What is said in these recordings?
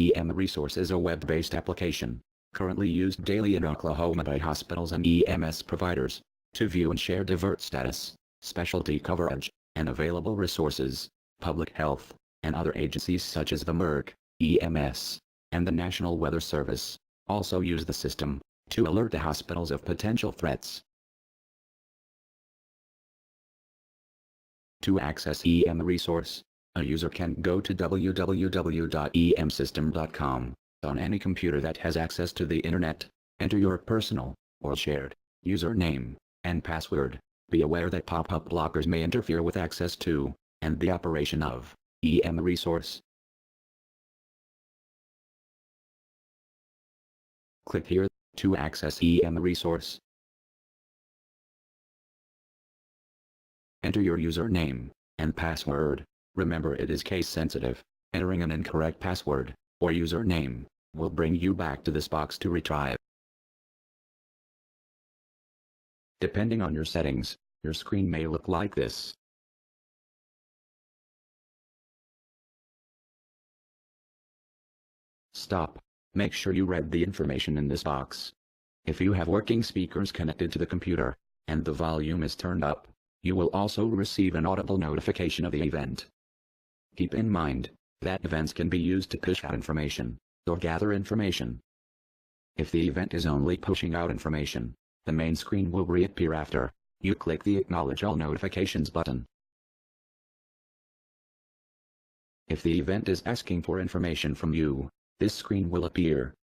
EMResource is a web-based application, currently used daily in Oklahoma by hospitals and EMS providers, to view and share divert status, specialty coverage, and available resources. Public health, and other agencies such as the MERC, EMS, and the National Weather Service, also use the system, to alert the hospitals of potential threats. To access EMResource, a user can go to www.emsystem.com. On any computer that has access to the internet, enter your personal, or shared, username, and password. Be aware that pop-up blockers may interfere with access to, and the operation of, EMResource. Click here, to access EMResource. Enter your username, and password. Remember, it is case sensitive. Entering an incorrect password, or username, will bring you back to this box to retrieve. Depending on your settings, your screen may look like this. Stop. Make sure you read the information in this box. If you have working speakers connected to the computer, and the volume is turned up, you will also receive an audible notification of the event. Keep in mind that events can be used to push out information, or gather information. If the event is only pushing out information, the main screen will reappear after you click the Acknowledge All Notifications button. If the event is asking for information from you, this screen will appear.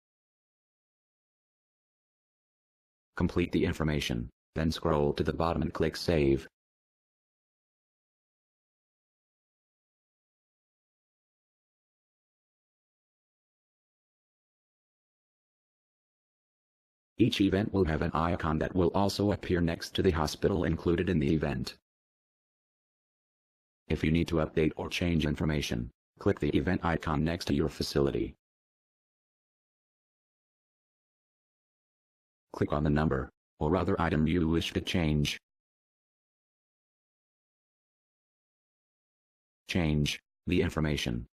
Complete the information, then scroll to the bottom and click Save. Each event will have an icon that will also appear next to the hospital included in the event. If you need to update or change information, click the event icon next to your facility. Click on the number, or other item you wish to change. Change the information.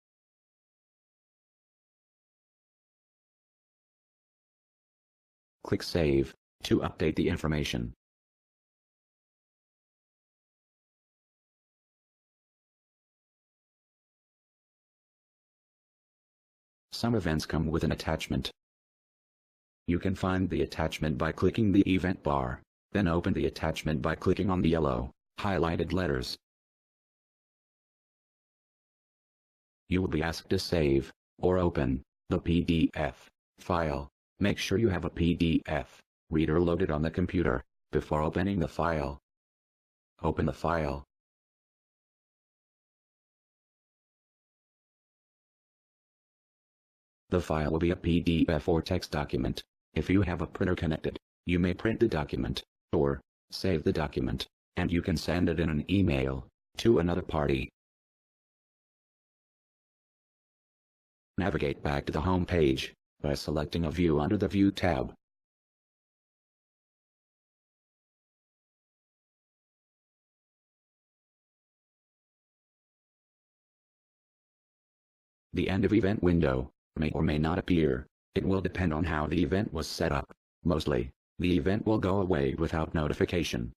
Click Save to update the information. Some events come with an attachment. You can find the attachment by clicking the event bar, then open the attachment by clicking on the yellow, highlighted letters. You will be asked to save, or open, the PDF file. Make sure you have a PDF reader loaded on the computer before opening the file. Open the file. The file will be a PDF or text document. If you have a printer connected, you may print the document, or save the document, and you can send it in an email to another party. Navigate back to the home page by selecting a view under the View tab. The end of event window may or may not appear. It will depend on how the event was set up. Mostly, the event will go away without notification.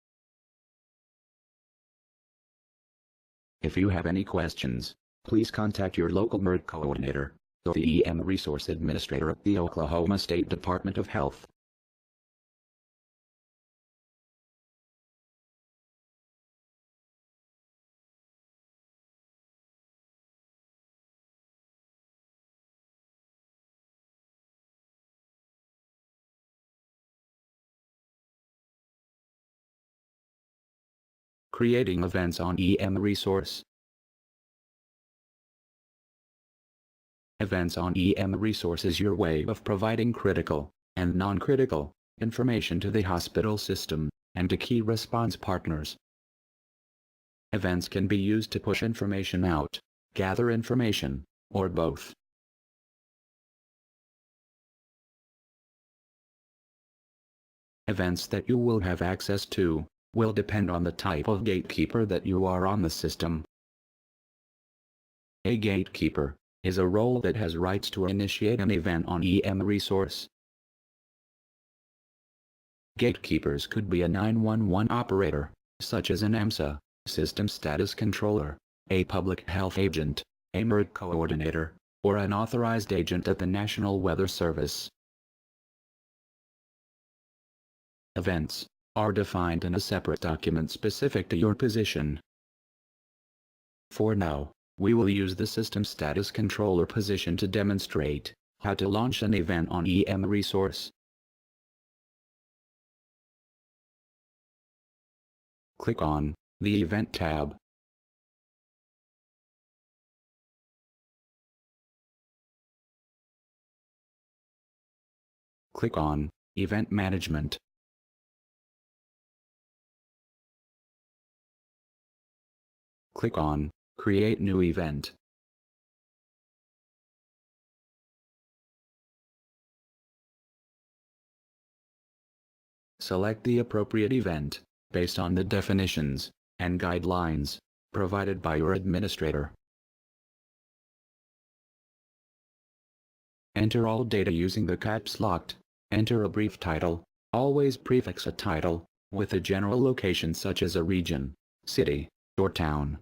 If you have any questions, please contact your local MERC coordinator, or the EMResource administrator at the Oklahoma State Department of Health. Creating events on EMResource. Events on EMResource is your way of providing critical and non-critical information to the hospital system and to key response partners. Events can be used to push information out, gather information, or both. Events that you will have access to will depend on the type of gatekeeper that you are on the system. A gatekeeper is a role that has rights to initiate an event on EMResource. Gatekeepers could be a 911 operator, such as an EMSA, System Status Controller, a public health agent, a MERT coordinator, or an authorized agent at the National Weather Service. Events are defined in a separate document specific to your position. For now, we will use the System Status Controller position to demonstrate how to launch an event on EMResource. Click on the Event tab. Click on Event Management. Click on Create New Event. Select the appropriate event based on the definitions and guidelines provided by your administrator. Enter all data using the caps locked. Enter a brief title. Always prefix a title with a general location such as a region, city, or town.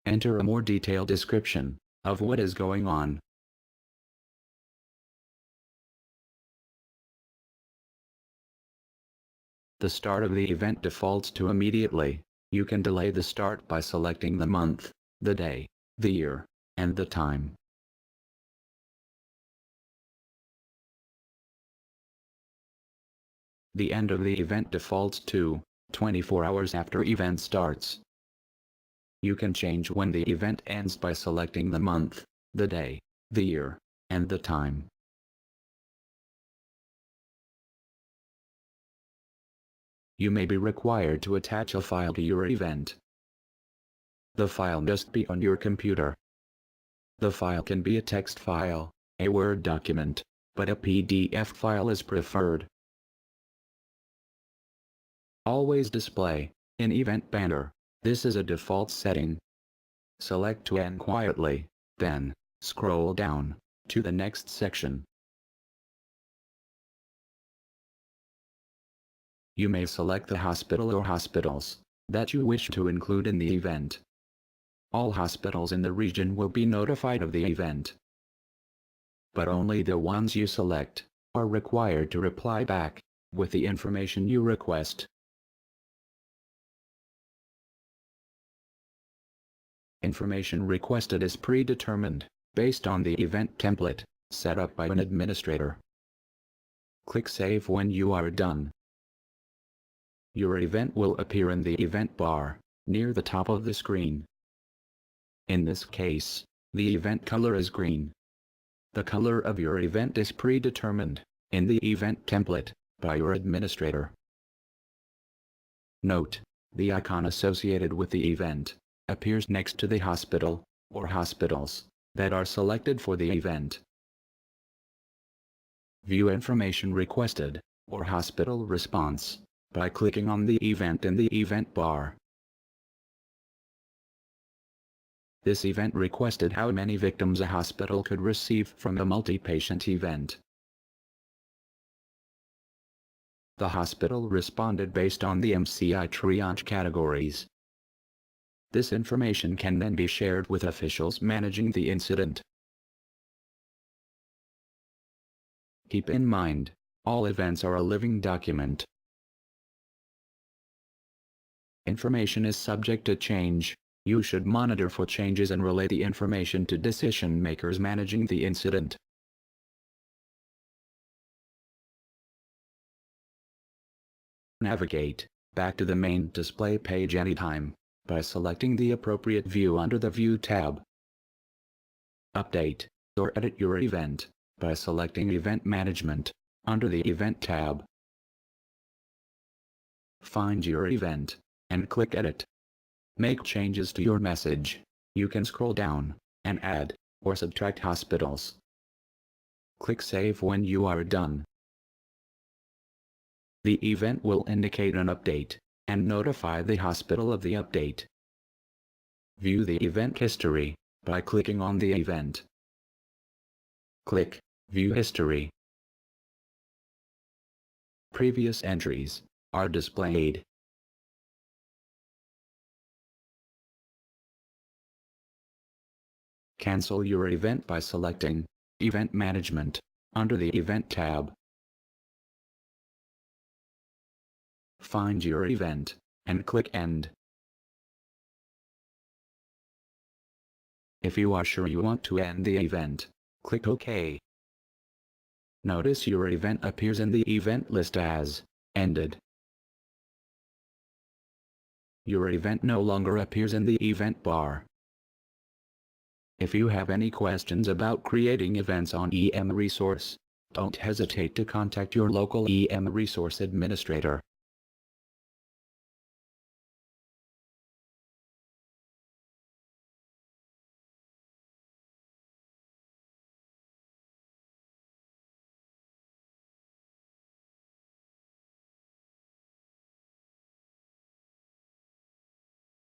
Enter a more detailed description of what is going on. The start of the event defaults to immediately. You can delay the start by selecting the month, the day, the year, and the time. The end of the event defaults to 24 hours after event starts. You can change when the event ends by selecting the month, the day, the year, and the time. You may be required to attach a file to your event. The file must be on your computer. The file can be a text file, a Word document, but a PDF file is preferred. Always display an event banner. This is a default setting. Select to end quietly, then scroll down to the next section. You may select the hospital or hospitals that you wish to include in the event. All hospitals in the region will be notified of the event, but only the ones you select are required to reply back with the information you request. Information requested is predetermined based on the event template set up by an administrator. Click Save when you are done. Your event will appear in the event bar near the top of the screen. In this case, the event color is green. The color of your event is predetermined in the event template by your administrator. Note: the icon associated with the event appears next to the hospital or hospitals that are selected for the event. View information requested or hospital response by clicking on the event in the event bar. This event requested how many victims a hospital could receive from a multi-patient event. The hospital responded based on the MCI triage categories. This information can then be shared with officials managing the incident. Keep in mind, all events are a living document. Information is subject to change. You should monitor for changes and relay the information to decision makers managing the incident. Navigate back to the main display page anytime by selecting the appropriate view under the View tab. Update or edit your event by selecting Event Management under the Event tab. Find your event and click Edit. Make changes to your message. You can scroll down and add or subtract hospitals. Click Save when you are done. The event will indicate an update and notify the hospital of the update. View the event history by clicking on the event. Click View History. Previous entries are displayed. Cancel your event by selecting Event Management under the Event tab. Find your event and click End. If you are sure you want to end the event, click OK. Notice your event appears in the event list as ended. Your event no longer appears in the event bar. If you have any questions about creating events on EMResource, don't hesitate to contact your local EMResource administrator.